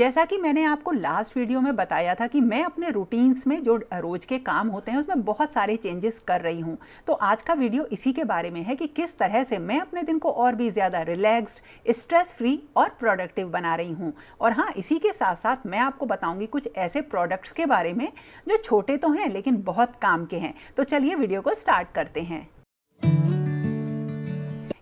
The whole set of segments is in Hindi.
जैसा कि मैंने आपको लास्ट वीडियो में बताया था कि मैं अपने रूटीन्स में जो रोज़ के काम होते हैं उसमें बहुत सारे चेंजेस कर रही हूँ। तो आज का वीडियो इसी के बारे में है कि किस तरह से मैं अपने दिन को और भी ज़्यादा रिलैक्स्ड, स्ट्रेस फ्री और प्रोडक्टिव बना रही हूँ। और हाँ, इसी के साथ साथ मैं आपको बताऊँगी कुछ ऐसे प्रोडक्ट्स के बारे में जो छोटे तो हैं लेकिन बहुत काम के हैं। तो चलिए वीडियो को स्टार्ट करते हैं।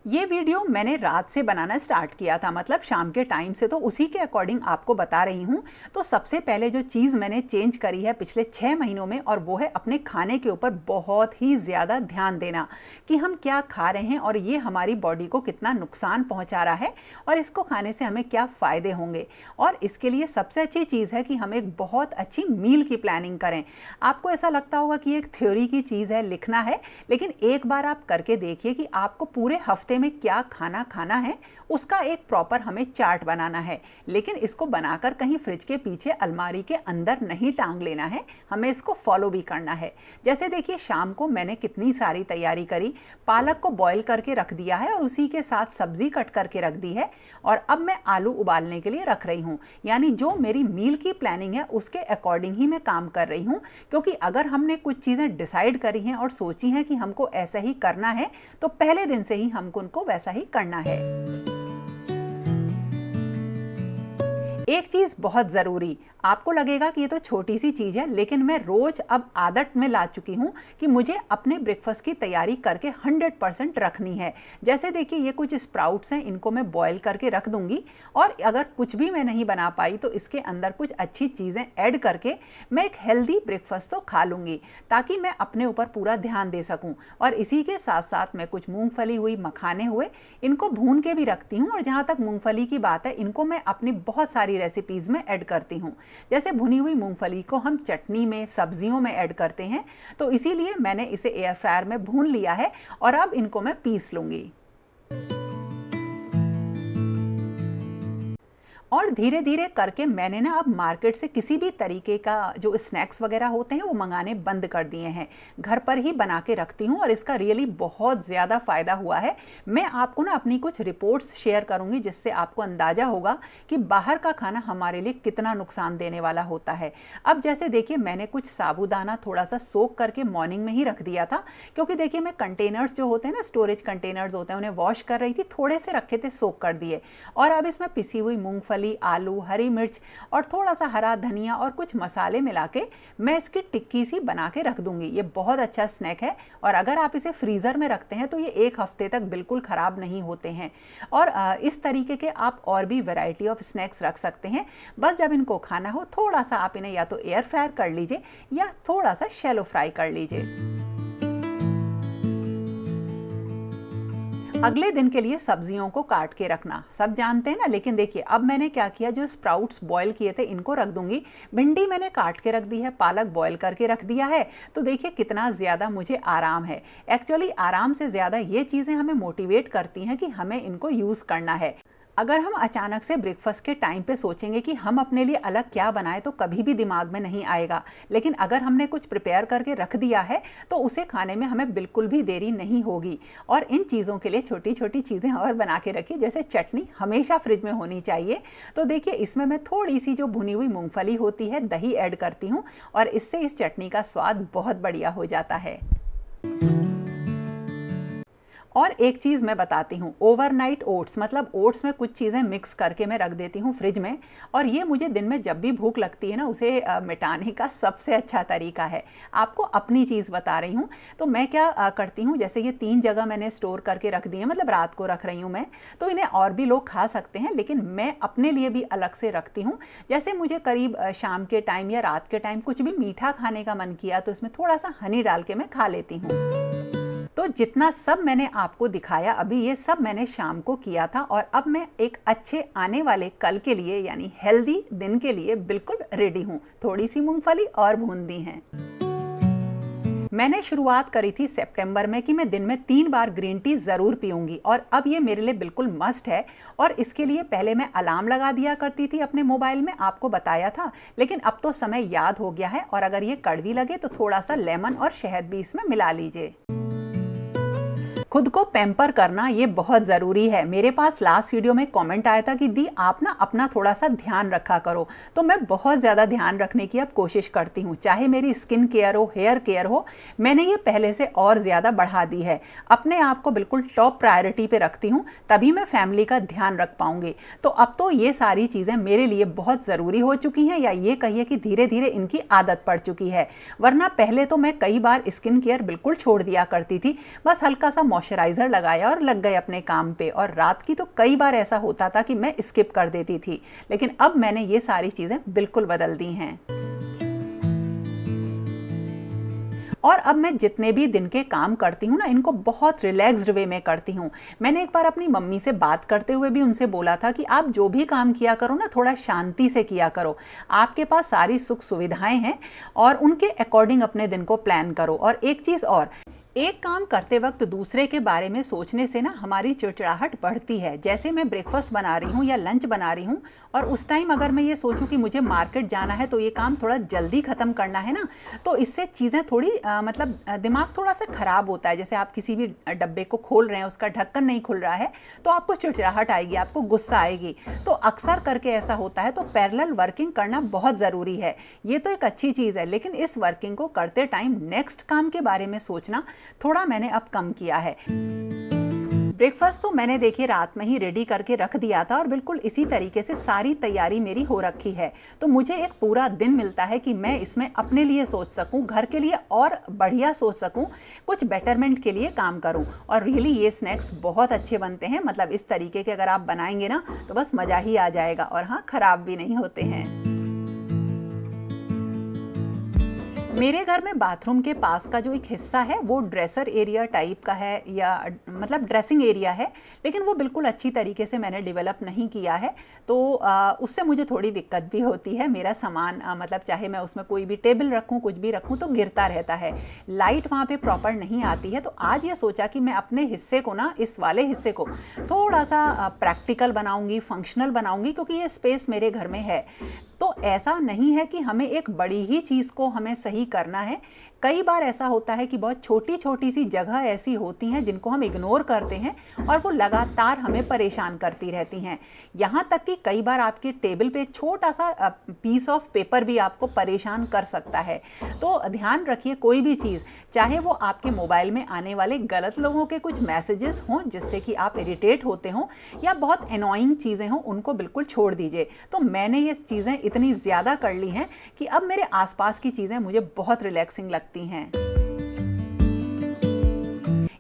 ये वीडियो मैंने रात से बनाना स्टार्ट किया था, मतलब शाम के टाइम से, तो उसी के अकॉर्डिंग आपको बता रही हूँ। तो सबसे पहले जो चीज़ मैंने चेंज करी है पिछले 6 महीनों में, और वो है अपने खाने के ऊपर बहुत ही ज़्यादा ध्यान देना कि हम क्या खा रहे हैं और ये हमारी बॉडी को कितना नुकसान पहुँचा रहा है और इसको खाने से हमें क्या फ़ायदे होंगे। और इसके लिए सबसे अच्छी चीज़ है कि हम एक बहुत अच्छी मील की प्लानिंग करें। आपको ऐसा लगता होगा कि एक थ्योरी की चीज़ है, लिखना है, लेकिन एक बार आप करके देखिए कि आपको पूरे हफ्ते में क्या खाना खाना है, उसका एक प्रॉपर हमें चार्ट बनाना है। लेकिन इसको बनाकर कहीं फ्रिज के पीछे अलमारी के अंदर नहीं टांग लेना है, हमें इसको फॉलो भी करना है। जैसे देखिए, शाम को मैंने कितनी सारी तैयारी करी। पालक को बॉईल करके रख दिया है और उसी के साथ सब्जी कट करके रख दी है, और अब मैं आलू उबालने के लिए रख रही हूँ। यानी जो मेरी मील की प्लानिंग है उसके अकॉर्डिंग ही मैं काम कर रही हूँ, क्योंकि अगर हमने कुछ चीज़ें डिसाइड करी हैं और सोची हैं कि हमको ऐसा ही करना है, तो पहले दिन से ही हमको उनको वैसा ही करना है। एक चीज़ बहुत ज़रूरी, आपको लगेगा कि ये तो छोटी सी चीज़ है, लेकिन मैं रोज़ अब आदत में ला चुकी हूँ कि मुझे अपने ब्रेकफास्ट की तैयारी करके 100% रखनी है। जैसे देखिए, ये कुछ स्प्राउट्स हैं, इनको मैं बॉईल करके रख दूँगी, और अगर कुछ भी मैं नहीं बना पाई तो इसके अंदर कुछ अच्छी चीज़ें ऐड करके मैं एक हेल्दी ब्रेकफास्ट तो खा लूँगी, ताकि मैं अपने ऊपर पूरा ध्यान दे सकूँ। और इसी के साथ साथ मैं कुछ मूँगफली हुई, मखाने हुए, इनको भून के भी रखती हूँ। और जहाँ तक मूँगफली की बात है, इनको मैं अपनी बहुत सारी रेसिपीज़ में ऐड करती हूँ। जैसे भुनी हुई मूंगफली को हम चटनी में, सब्जियों में ऐड करते हैं, तो इसीलिए मैंने इसे एयर फ्रायर में भून लिया है और अब इनको मैं पीस लूँगी। और धीरे धीरे करके मैंने ना अब मार्केट से किसी भी तरीके का जो स्नैक्स वगैरह होते हैं वो मंगाने बंद कर दिए हैं। घर पर ही बना के रखती हूँ और इसका रियली बहुत ज़्यादा फ़ायदा हुआ है। मैं आपको ना अपनी कुछ रिपोर्ट्स शेयर करूँगी, जिससे आपको अंदाज़ा होगा कि बाहर का खाना हमारे लिए कितना नुकसान देने वाला होता है। अब जैसे देखिए, मैंने कुछ साबूदाना थोड़ा सा सोक करके मॉर्निंग में ही रख दिया था, क्योंकि देखिए मैं कंटेनर्स जो होते हैं ना, स्टोरेज कंटेनर्स होते हैं, उन्हें वॉश कर रही थी, थोड़े से रखे थे, सोक कर दिए। और अब इसमें पिसी हुई मूँगफली, आलू, हरी मिर्च और थोड़ा सा हरा धनिया और कुछ मसाले मिला के मैं इसकी टिक्की सी बना के रख दूंगी। ये बहुत अच्छा स्नैक है, और अगर आप इसे फ्रीज़र में रखते हैं तो ये 1 हफ्ते तक बिल्कुल ख़राब नहीं होते हैं। और इस तरीके के आप और भी वैरायटी ऑफ स्नैक्स रख सकते हैं। बस जब इनको खाना हो, थोड़ा सा आप इन्हें या तो एयर फ्रायर कर लीजिए या थोड़ा सा शैलो फ्राई कर लीजिए। अगले दिन के लिए सब्जियों को काट के रखना सब जानते हैं ना, लेकिन देखिए अब मैंने क्या किया, जो स्प्राउट्स बॉईल किए थे इनको रख दूंगी। भिंडी मैंने काट के रख दी है, पालक बॉईल करके रख दिया है। तो देखिए कितना ज़्यादा मुझे आराम है। एक्चुअली आराम से ज़्यादा ये चीज़ें हमें मोटिवेट करती हैं कि हमें इनको यूज़ करना है। अगर हम अचानक से ब्रेकफास्ट के टाइम पे सोचेंगे कि हम अपने लिए अलग क्या बनाएं, तो कभी भी दिमाग में नहीं आएगा। लेकिन अगर हमने कुछ प्रिपेयर करके रख दिया है तो उसे खाने में हमें बिल्कुल भी देरी नहीं होगी। और इन चीज़ों के लिए छोटी छोटी चीज़ें और बना के रखिए। जैसे चटनी हमेशा फ्रिज में होनी चाहिए। तो देखिए, इसमें मैं थोड़ी सी जो भुनी हुई मूँगफली होती है, दही ऐड करती हूँ, और इससे इस चटनी का स्वाद बहुत बढ़िया हो जाता है। और एक चीज़ मैं बताती हूँ, ओवरनाइट ओट्स, मतलब ओट्स में कुछ चीज़ें मिक्स करके मैं रख देती हूँ फ्रिज में, और ये मुझे दिन में जब भी भूख लगती है ना, उसे मिटाने का सबसे अच्छा तरीका है। आपको अपनी चीज़ बता रही हूँ। तो मैं क्या करती हूँ, जैसे ये 3 जगह मैंने स्टोर करके रख दिए, मतलब रात को रख रही हूँ मैं, तो इन्हें और भी लोग खा सकते हैं, लेकिन मैं अपने लिए भी अलग से रखती हूँ। जैसे मुझे करीब शाम के टाइम या रात के टाइम कुछ भी मीठा खाने का मन किया, तो इसमें थोड़ा सा हनी डाल के मैं खा लेती हूँ। तो जितना सब मैंने आपको दिखाया अभी, ये सब मैंने शाम को किया था, और अब मैं एक अच्छे आने वाले कल के लिए, यानी हेल्दी दिन के लिए बिल्कुल रेडी हूँ। थोड़ी सी मूंगफली और भून दी हैं। मैंने शुरुआत करी थी सितंबर में कि मैं दिन में 3 बार ग्रीन टी ज़रूर पीऊँगी, और अब ये मेरे लिए बिल्कुल मस्ट है। और इसके लिए पहले मैं अलार्म लगा दिया करती थी अपने मोबाइल में, आपको बताया था, लेकिन अब तो समय याद हो गया है। और अगर ये कड़वी लगे तो थोड़ा सा लेमन और शहद भी इसमें मिला लीजिए। खुद को पैम्पर करना ये बहुत ज़रूरी है। मेरे पास लास्ट वीडियो में कमेंट आया था कि दी आप ना अपना थोड़ा सा ध्यान रखा करो, तो मैं बहुत ज़्यादा ध्यान रखने की अब कोशिश करती हूँ। चाहे मेरी स्किन केयर हो, हेयर केयर हो, मैंने ये पहले से और ज़्यादा बढ़ा दी है। अपने आप को बिल्कुल टॉप प्रायोरिटी पे रखती हूँ, तभी मैं फैमिली का ध्यान रख पाऊँगी। तो अब तो ये सारी चीज़ें मेरे लिए बहुत ज़रूरी हो चुकी हैं, या ये कहिए कि धीरे धीरे इनकी आदत पड़ चुकी है। वरना पहले तो मैं कई बार स्किन केयर बिल्कुल छोड़ दिया करती थी, बस हल्का सा मॉइस्चराइज़र लगाया और लग गए अपने काम पे। और रात की तो कई बार ऐसा होता था कि मैं स्किप कर देती थी, लेकिन अब मैंने ये सारी चीज़ें बिल्कुल बदल दी हैं। और अब मैं जितने भी दिन के काम करती हूँ ना, इनको बहुत रिलैक्स्ड वे में करती हूँ। मैंने एक बार अपनी मम्मी से बात करते हुए भी उनसे बोला था कि आप जो भी काम किया करो ना, थोड़ा शांति से किया करो। आपके पास सारी सुख सुविधाएं हैं और उनके अकॉर्डिंग अपने दिन को प्लान करो। और एक चीज़ और, एक काम करते वक्त दूसरे के बारे में सोचने से ना हमारी चिड़चिड़ाहट बढ़ती है। जैसे मैं ब्रेकफास्ट बना रही हूँ या लंच बना रही हूँ, और उस टाइम अगर मैं ये सोचूं कि मुझे मार्केट जाना है तो ये काम थोड़ा जल्दी ख़त्म करना है ना, तो इससे चीज़ें थोड़ी दिमाग थोड़ा सा ख़राब होता है। जैसे आप किसी भी डब्बे को खोल रहे हैं, उसका ढक्कन नहीं खुल रहा है, तो आपको चिड़चिड़ाहट आएगी, आपको गुस्सा आएगी। तो अक्सर करके ऐसा होता है। तो पैरेलल वर्किंग करना बहुत ज़रूरी है। ये तो एक अच्छी चीज़ है, लेकिन इस वर्किंग को करते टाइम नेक्स्ट काम के बारे में सोचना थोड़ा मैंने अब कम किया है। ब्रेकफास्ट तो मैंने देखिए रात में ही रेडी करके रख दिया था, और बिल्कुल इसी तरीके से सारी तैयारी मेरी हो रखी है। तो मुझे एक पूरा दिन मिलता है कि मैं इसमें अपने लिए सोच सकूं, घर के लिए और बढ़िया सोच सकूं, कुछ बेटरमेंट के लिए काम करूं। और रियली ये स्नैक्स बहुत अच्छे बनते हैं। मतलब इस तरीके के अगर आप बनाएंगे ना तो बस मज़ा ही आ जाएगा, और हाँ, ख़राब भी नहीं होते हैं। मेरे घर में बाथरूम के पास का जो एक हिस्सा है वो ड्रेसर एरिया टाइप का है, या मतलब ड्रेसिंग एरिया है, लेकिन वो बिल्कुल अच्छी तरीके से मैंने डेवलप नहीं किया है। तो उससे मुझे थोड़ी दिक्कत भी होती है। मेरा सामान मतलब चाहे मैं उसमें कोई भी टेबल रखूं, कुछ भी रखूं, तो गिरता रहता है। लाइट वहाँ पे प्रॉपर नहीं आती है। तो आज ये सोचा कि मैं अपने हिस्से को ना, इस वाले हिस्से को थोड़ा सा प्रैक्टिकल बनाऊंगी, फंक्शनल बनाऊंगी, क्योंकि ये स्पेस मेरे घर में है। तो ऐसा नहीं है कि हमें एक बड़ी ही चीज़ को हमें सही करना है। कई बार ऐसा होता है कि बहुत छोटी छोटी सी जगह ऐसी होती हैं जिनको हम इग्नोर करते हैं, और वो लगातार हमें परेशान करती रहती हैं। यहाँ तक कि कई बार आपके टेबल पे छोटा सा पीस ऑफ पेपर भी आपको परेशान कर सकता है। तो ध्यान रखिए, कोई भी चीज़, चाहे वो आपके मोबाइल में आने वाले गलत लोगों के कुछ मैसेजेस हों जिससे कि आप इरिटेट होते हों, या बहुत एनॉइंग चीज़ें हों, उनको बिल्कुल छोड़ दीजिए। तो मैंने ये चीज़ें इतनी ज़्यादा कर ली हैं कि अब मेरे आसपास की चीज़ें मुझे बहुत रिलैक्सिंग लगती हैं।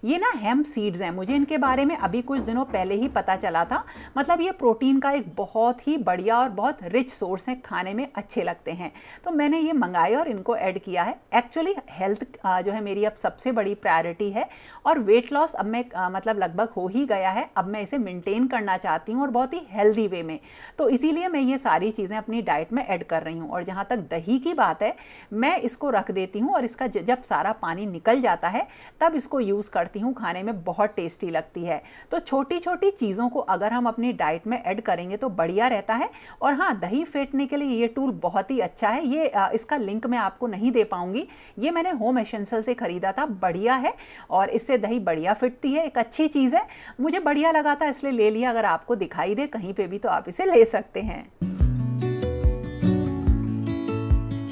ये ना हेम्प सीड्स हैं, मुझे इनके बारे में अभी कुछ दिनों पहले ही पता चला था। मतलब ये प्रोटीन का एक बहुत ही बढ़िया और बहुत रिच सोर्स है, खाने में अच्छे लगते हैं। तो मैंने ये मंगाए और इनको ऐड किया है। एक्चुअली हेल्थ जो है मेरी अब सबसे बड़ी प्रायोरिटी है, और वेट लॉस अब मैं मतलब लगभग हो ही गया है। अब मैं इसे मेंटेन करना चाहती हूँ, और बहुत ही हेल्दी वे में। तो इसीलिए मैं ये सारी चीज़ें अपनी डाइट में ऐड कर रही हूँ। और जहाँ तक दही की बात है, मैं इसको रख देती हूँ, और इसका जब सारा पानी निकल जाता है तब इसको यूज़ करती हूँ। खाने में बहुत टेस्टी लगती है। तो छोटी छोटी चीज़ों को अगर हम अपनी डाइट में ऐड करेंगे तो बढ़िया रहता है। और हाँ, दही फेंटने के लिए ये टूल बहुत ही अच्छा है। ये इसका लिंक मैं आपको नहीं दे पाऊंगी, ये मैंने होम एसेंशियल से खरीदा था, बढ़िया है, और इससे दही बढ़िया फिटती है। एक अच्छी चीज़ है, मुझे बढ़िया लगा था इसलिए ले लिया। अगर आपको दिखाई दे कहीं पे भी तो आप इसे ले सकते हैं।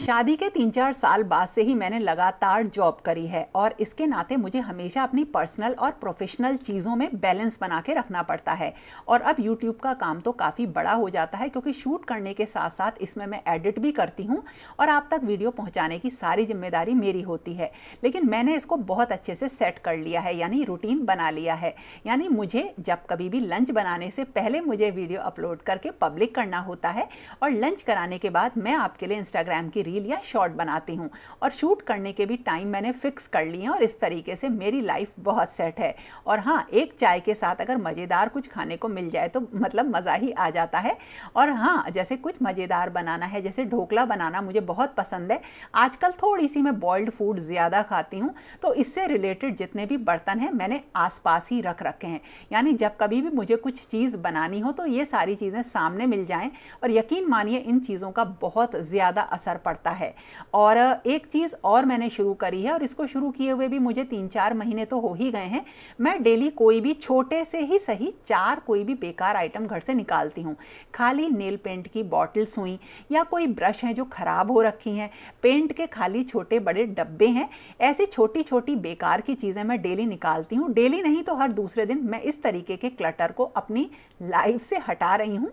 शादी के 3-4 साल बाद से ही मैंने लगातार जॉब करी है, और इसके नाते मुझे हमेशा अपनी पर्सनल और प्रोफेशनल चीज़ों में बैलेंस बना के रखना पड़ता है। और अब YouTube का काम तो काफ़ी बड़ा हो जाता है, क्योंकि शूट करने के साथ साथ इसमें मैं एडिट भी करती हूँ, और आप तक वीडियो पहुँचाने की सारी जिम्मेदारी मेरी होती है। लेकिन मैंने इसको बहुत अच्छे से सेट कर लिया है, यानी रूटीन बना लिया है। यानी मुझे जब कभी भी लंच बनाने से पहले मुझे वीडियो अपलोड करके पब्लिक करना होता है, और लंच कराने के बाद मैं आपके लिए इंस्टाग्राम की रील या शॉर्ट बनाती हूँ। और शूट करने के भी टाइम मैंने फिक्स कर लिए हैं, और इस तरीके से मेरी लाइफ बहुत सेट है। और हाँ, एक चाय के साथ अगर मज़ेदार कुछ खाने को मिल जाए तो मतलब मज़ा ही आ जाता है। और हाँ, जैसे कुछ मज़ेदार बनाना है, जैसे ढोकला बनाना मुझे बहुत पसंद है। आजकल थोड़ी सी मैं बॉइल्ड फूड ज़्यादा खाती हूँ, तो इससे रिलेटेड जितने भी बर्तन हैं मैंने आसपास ही रख रखे हैं। यानी जब कभी भी मुझे कुछ चीज़ बनानी हो तो ये सारी चीज़ें सामने मिल जाएं, और यकीन मानिए इन चीज़ों का बहुत ज़्यादा असर पड़ता आता है। और एक चीज़ और मैंने शुरू करी है, और इसको शुरू किए हुए भी मुझे 3-4 महीने तो हो ही गए हैं। मैं डेली कोई भी छोटे से ही सही 4 कोई भी बेकार आइटम घर से निकालती हूँ। खाली नेल पेंट की बॉटल्स हुई, या कोई ब्रश हैं जो ख़राब हो रखी हैं, पेंट के खाली छोटे बड़े डब्बे हैं, ऐसी छोटी छोटी बेकार की चीज़ें मैं डेली निकालती हूँ। डेली नहीं तो हर दूसरे दिन मैं इस तरीके के क्लटर को अपनी लाइफ से हटा रही हूँ।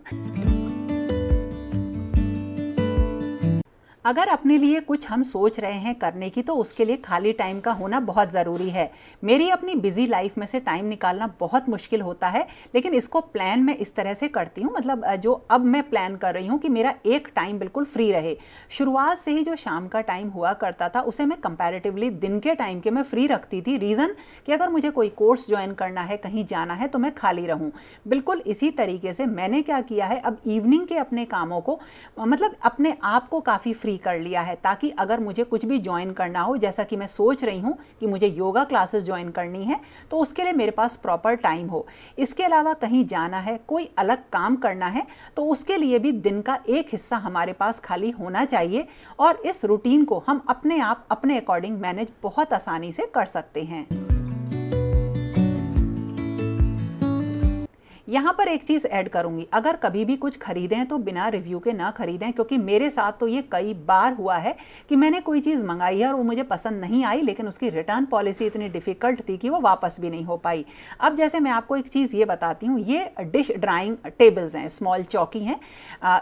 अगर अपने लिए कुछ हम सोच रहे हैं करने की, तो उसके लिए खाली टाइम का होना बहुत ज़रूरी है। मेरी अपनी बिजी लाइफ में से टाइम निकालना बहुत मुश्किल होता है, लेकिन इसको प्लान मैं इस तरह से करती हूँ, मतलब जो अब मैं प्लान कर रही हूँ कि मेरा एक टाइम बिल्कुल फ्री रहे। शुरुआत से ही जो शाम का टाइम हुआ करता था उसे मैं कंपैरेटिवली दिन के टाइम के मैं फ्री रखती थी। रीज़न कि अगर मुझे कोई कोर्स ज्वाइन करना है, कहीं जाना है, तो मैं खाली रहूँ। बिल्कुल इसी तरीके से मैंने क्या किया है, अब इवनिंग के अपने कामों को, मतलब अपने आप को काफ़ी फ्री कर लिया है, ताकि अगर मुझे कुछ भी ज्वाइन करना हो, जैसा कि मैं सोच रही हूँ कि मुझे योगा क्लासेस ज्वाइन करनी है, तो उसके लिए मेरे पास प्रॉपर टाइम हो। इसके अलावा कहीं जाना है, कोई अलग काम करना है, तो उसके लिए भी दिन का एक हिस्सा हमारे पास खाली होना चाहिए। और इस रूटीन को हम अपने आप अपने अकॉर्डिंग मैनेज बहुत आसानी से कर सकते हैं। यहाँ पर एक चीज़ ऐड करूँगी, अगर कभी भी कुछ खरीदें तो बिना रिव्यू के ना खरीदें, क्योंकि मेरे साथ तो ये कई बार हुआ है कि मैंने कोई चीज़ मंगाई है और वो मुझे पसंद नहीं आई, लेकिन उसकी रिटर्न पॉलिसी इतनी डिफ़िकल्ट थी कि वो वापस भी नहीं हो पाई। अब जैसे मैं आपको एक चीज़ ये बताती हूँ, ये डिश ड्राइंग टेबल्स हैं, स्मॉल चौकी हैं।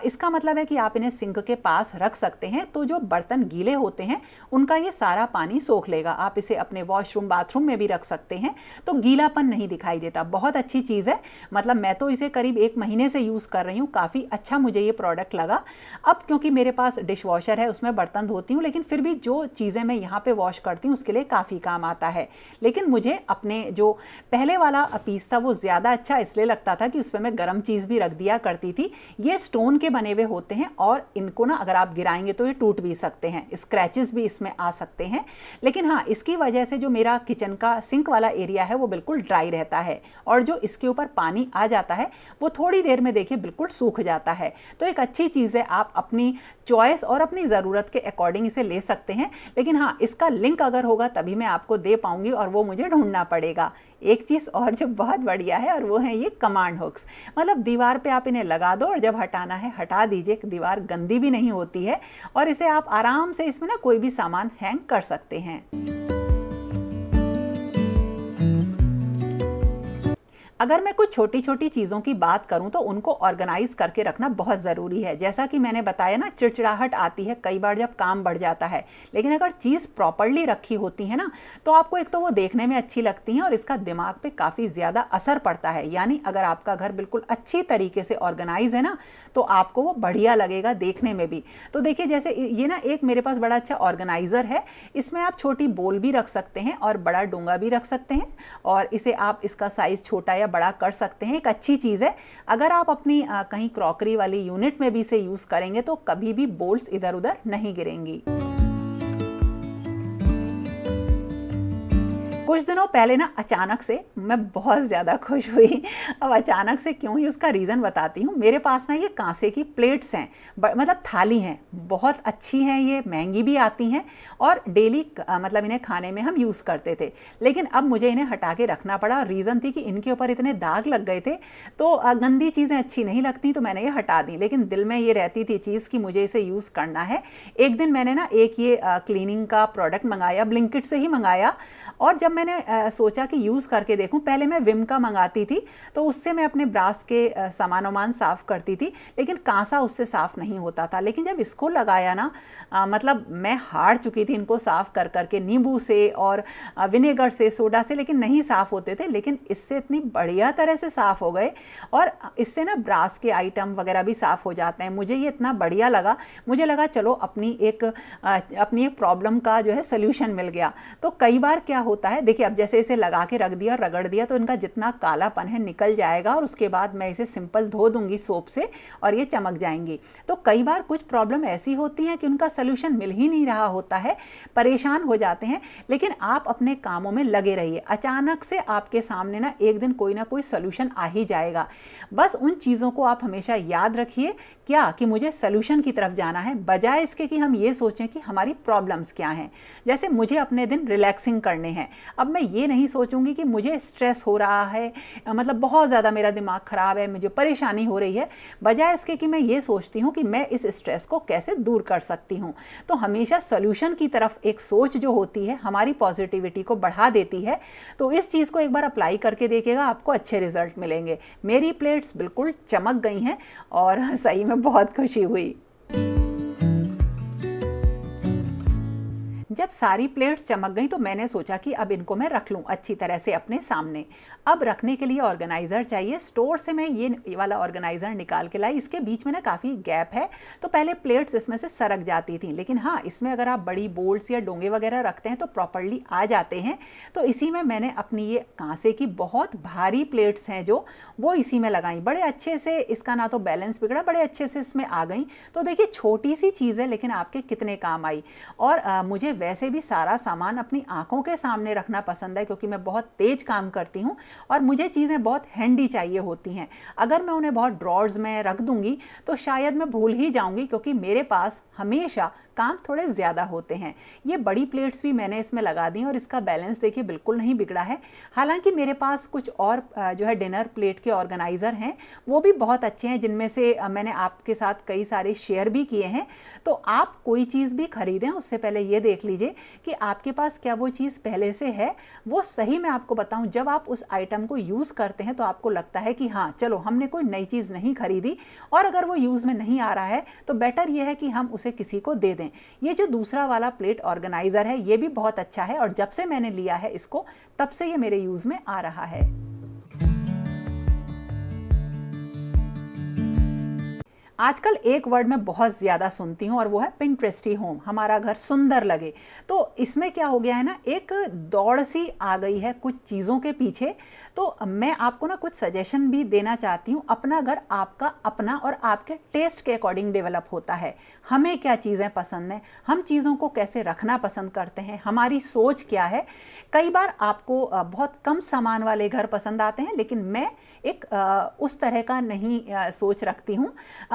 इसका मतलब है कि आप इन्हें सिंक के पास रख सकते हैं, तो जो बर्तन गीले होते हैं उनका ये सारा पानी सोख लेगा। आप इसे अपने वॉशरूम बाथरूम में भी रख सकते हैं, तो गीलापन नहीं दिखाई देता। बहुत अच्छी चीज़ है, मतलब मैं तो इसे करीब 1 महीने से यूज़ कर रही हूँ, काफ़ी अच्छा मुझे ये प्रोडक्ट लगा। अब क्योंकि मेरे पास डिश वॉशर है, उसमें बर्तन धोती हूँ, लेकिन फिर भी जो चीज़ें मैं यहाँ पे वॉश करती हूँ उसके लिए काफ़ी काम आता है। लेकिन मुझे अपने जो पहले वाला पीस था वो ज़्यादा अच्छा इसलिए लगता था कि उसमें मैं गर्म चीज़ भी रख दिया करती थी। ये स्टोन के बने हुए होते हैं, और इनको ना अगर आप गिराएंगे तो ये टूट भी सकते हैं, स्क्रैचेस भी इसमें आ सकते हैं। लेकिन हाँ, इसकी वजह से जो मेरा किचन का सिंक वाला एरिया है वो बिल्कुल ड्राई रहता है, और जो इसके ऊपर पानी आ जाता है वो थोड़ी देर में देखिए बिल्कुल सूख जाता है। तो एक अच्छी चीज़ है, आप अपनी चॉइस और अपनी ज़रूरत के अकॉर्डिंग इसे ले सकते हैं। लेकिन हाँ, इसका लिंक अगर होगा तभी मैं आपको दे पाऊंगी, और वो मुझे ढूंढना पड़ेगा। एक चीज़ और जो बहुत बढ़िया है, और वो है ये कमांड हुक्स। मतलब दीवार पे आप इन्हें लगा दो और जब हटाना है हटा दीजिए। दीवार गंदी भी नहीं होती है, और इसे आप आराम से इसमें ना कोई भी सामान हैंग कर सकते हैं। अगर मैं कुछ छोटी छोटी चीज़ों की बात करूं तो उनको ऑर्गेनाइज करके रखना बहुत ज़रूरी है। जैसा कि मैंने बताया ना, चिड़चिड़ाहट आती है कई बार जब काम बढ़ जाता है, लेकिन अगर चीज़ प्रॉपरली रखी होती है ना, तो आपको एक तो वो देखने में अच्छी लगती हैं, और इसका दिमाग पे काफ़ी ज़्यादा असर पड़ता है। यानी अगर आपका घर बिल्कुल अच्छी तरीके से ऑर्गेनाइज है ना, तो आपको वो बढ़िया लगेगा देखने में भी। तो देखिए, जैसे ये ना एक मेरे पास बड़ा अच्छा ऑर्गेनाइज़र है। इसमें आप छोटी बोल भी रख सकते हैं और बड़ा डोंगा भी रख सकते हैं, और इसे आप इसका साइज़ छोटा या बड़ा कर सकते हैं। एक अच्छी चीज़ है, अगर आप अपनी कहीं क्रॉकरी वाली यूनिट में भी इसे यूज़ करेंगे तो कभी भी बोल्ट्स इधर उधर नहीं गिरेंगी। कुछ दिनों पहले ना अचानक से मैं बहुत ज़्यादा खुश हुई। अब अचानक से क्यों हुई उसका रीज़न बताती हूँ। मेरे पास ना ये कांसे की प्लेट्स हैं, मतलब थाली हैं, बहुत अच्छी हैं, ये महंगी भी आती हैं, और डेली मतलब इन्हें खाने में हम यूज़ करते थे। लेकिन अब मुझे इन्हें हटा के रखना पड़ा। रीज़न थी कि इनके ऊपर इतने दाग लग गए थे, तो गंदी चीज़ें अच्छी नहीं लगती, तो मैंने ये हटा दी। लेकिन दिल में ये रहती थी चीज़ कि मुझे इसे यूज़ करना है। एक दिन मैंने ना एक ये क्लीनिंग का प्रोडक्ट मंगाया, ब्लिंकिट से ही मंगाया, और जब मैंने सोचा कि यूज़ करके देखूं, पहले मैं विम का मंगाती थी, तो उससे मैं अपने ब्रास के सामान वामान साफ़ करती थी, लेकिन कांसा उससे साफ़ नहीं होता था। लेकिन जब इसको लगाया ना, मतलब मैं हार चुकी थी इनको साफ़ कर करके, नींबू से और विनेगर से, सोडा से, लेकिन नहीं साफ़ होते थे। लेकिन इससे इतनी बढ़िया तरह से साफ़ हो गए, और इससे ना ब्रास के आइटम वगैरह भी साफ़ हो जाते हैं। मुझे ये इतना बढ़िया लगा, मुझे लगा चलो अपनी एक प्रॉब्लम का जो है सल्यूशन मिल गया। तो कई बार क्या होता है, देखिए अब जैसे इसे लगा के रख दिया और रगड़ दिया तो इनका जितना कालापन है निकल जाएगा और उसके बाद मैं इसे सिंपल धो दूंगी सोप से और ये चमक जाएंगी। तो कई बार कुछ प्रॉब्लम ऐसी होती हैं कि उनका सोल्यूशन मिल ही नहीं रहा होता है, परेशान हो जाते हैं, लेकिन आप अपने कामों में लगे रहिए, अचानक से आपके सामने ना एक दिन कोई ना कोई सोल्यूशन आ ही जाएगा। बस उन चीज़ों को आप हमेशा याद रखिए क्या कि मुझे सोल्यूशन की तरफ जाना है, बजाय इसके कि हम ये सोचें कि हमारी प्रॉब्लम्स क्या हैं। जैसे मुझे अपने दिन रिलैक्सिंग करने हैं, अब मैं ये नहीं सोचूंगी कि मुझे स्ट्रेस हो रहा है, मतलब बहुत ज़्यादा मेरा दिमाग ख़राब है, मुझे परेशानी हो रही है, बजाय इसके कि मैं ये सोचती हूँ कि मैं इस स्ट्रेस को कैसे दूर कर सकती हूँ। तो हमेशा सोल्यूशन की तरफ एक सोच जो होती है हमारी पॉजिटिविटी को बढ़ा देती है। तो इस चीज़ को एक बार अप्लाई करके देखिएगा, आपको अच्छे रिजल्ट मिलेंगे। मेरी प्लेट्स बिल्कुल चमक गई हैं और सही में बहुत खुशी हुई। जब सारी प्लेट्स चमक गई तो मैंने सोचा कि अब इनको मैं रख लूं अच्छी तरह से अपने सामने। अब रखने के लिए ऑर्गेनाइज़र चाहिए। स्टोर से मैं ये वाला ऑर्गेनाइज़र निकाल के लाई। इसके बीच में ना काफ़ी गैप है, तो पहले प्लेट्स इसमें से सरक जाती थी, लेकिन हाँ इसमें अगर आप बड़ी बोल्ड्स या डोंगे वगैरह रखते हैं तो प्रॉपरली आ जाते हैं। तो इसी में मैंने अपनी ये कांसे की बहुत भारी प्लेट्स हैं जो वो इसी में लगाई। बड़े अच्छे से इसका ना तो बैलेंस बिगड़ा, बड़े अच्छे से इसमें आ गई। तो देखिए छोटी सी चीज़ है लेकिन आपके कितने काम आई। और मुझे वैसे भी सारा सामान अपनी आंखों के सामने रखना पसंद है, क्योंकि मैं बहुत तेज काम करती हूँ और मुझे चीज़ें बहुत हैंडी चाहिए होती हैं। अगर मैं उन्हें बहुत ड्रॉर्स में रख दूंगी तो शायद मैं भूल ही जाऊंगी, क्योंकि मेरे पास हमेशा काम थोड़े ज़्यादा होते हैं। ये बड़ी प्लेट्स भी मैंने इसमें लगा दी और इसका बैलेंस देखिए बिल्कुल नहीं बिगड़ा है। हालांकि मेरे पास कुछ और जो है डिनर प्लेट के ऑर्गेनाइज़र हैं, वो भी बहुत अच्छे हैं, जिनमें से मैंने आपके साथ कई सारे शेयर भी किए हैं। तो आप कोई चीज़ भी खरीदें उससे पहले ये देख लीजिए कि आपके पास क्या वो चीज़ पहले से है। वो सही मैं आपको बताऊं, जब आप उस आइटम को यूज़ करते हैं तो आपको लगता है कि हाँ चलो हमने कोई नई चीज़ नहीं खरीदी, और अगर वो यूज़ में नहीं आ रहा है तो बेटर ये है कि हम उसे किसी को दे दें। ये जो दूसरा वाला प्लेट ऑर्गेनाइज़र है ये भी बहुत अच्छा है, और जब से मैंने लिया है इसको तब से ये मेरे यूज़ में आ रहा है। आजकल एक वर्ड मैं बहुत ज़्यादा सुनती हूँ और वो है पिंटरेस्टी होम, हमारा घर सुंदर लगे। तो इसमें क्या हो गया है ना, एक दौड़ सी आ गई है कुछ चीज़ों के पीछे। तो मैं आपको ना कुछ सजेशन भी देना चाहती हूँ। अपना घर आपका अपना और आपके टेस्ट के अकॉर्डिंग डेवलप होता है। हमें क्या चीज़ें पसंद हैं, हम चीज़ों को कैसे रखना पसंद करते हैं, हमारी सोच क्या है। कई बार आपको बहुत कम सामान वाले घर पसंद आते हैं, लेकिन मैं एक उस तरह का नहीं सोच रखती हूँ।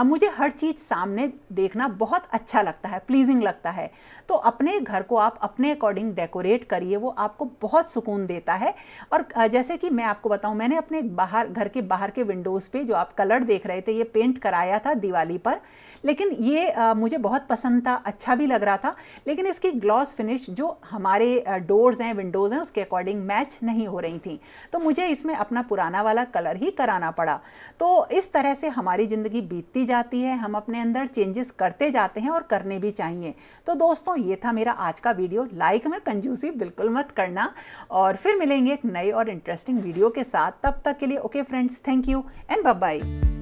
मुझे हर चीज़ सामने देखना बहुत अच्छा लगता है, प्लीजिंग लगता है। तो अपने घर को आप अपने अकॉर्डिंग डेकोरेट करिए, वो आपको बहुत सुकून देता है। और जैसे कि मैं आपको बताऊं, मैंने अपने घर के बाहर के विंडोज़ पे जो आप कलर देख रहे थे ये पेंट कराया था दिवाली पर, लेकिन ये मुझे बहुत पसंद था, अच्छा भी लग रहा था, लेकिन इसकी ग्लॉस फिनिश जो हमारे डोर्स हैं विंडोज़ हैं उसके अकॉर्डिंग मैच नहीं हो रही थी। तो मुझे इसमें अपना पुराना वाला कलर ही कराना पड़ा। तो इस तरह से हमारी ज़िंदगी बीतती जाती है, हम अपने अंदर चेंजेस करते जाते हैं और करने भी चाहिए। तो दोस्तों ये था मेरा आज का वीडियो। लाइक में कंजूसी बिल्कुल मत करना, और फिर मिलेंगे एक नए और इंटरेस्टिंग वीडियो के साथ। तब तक के लिए okay friends, thank you and bye bye.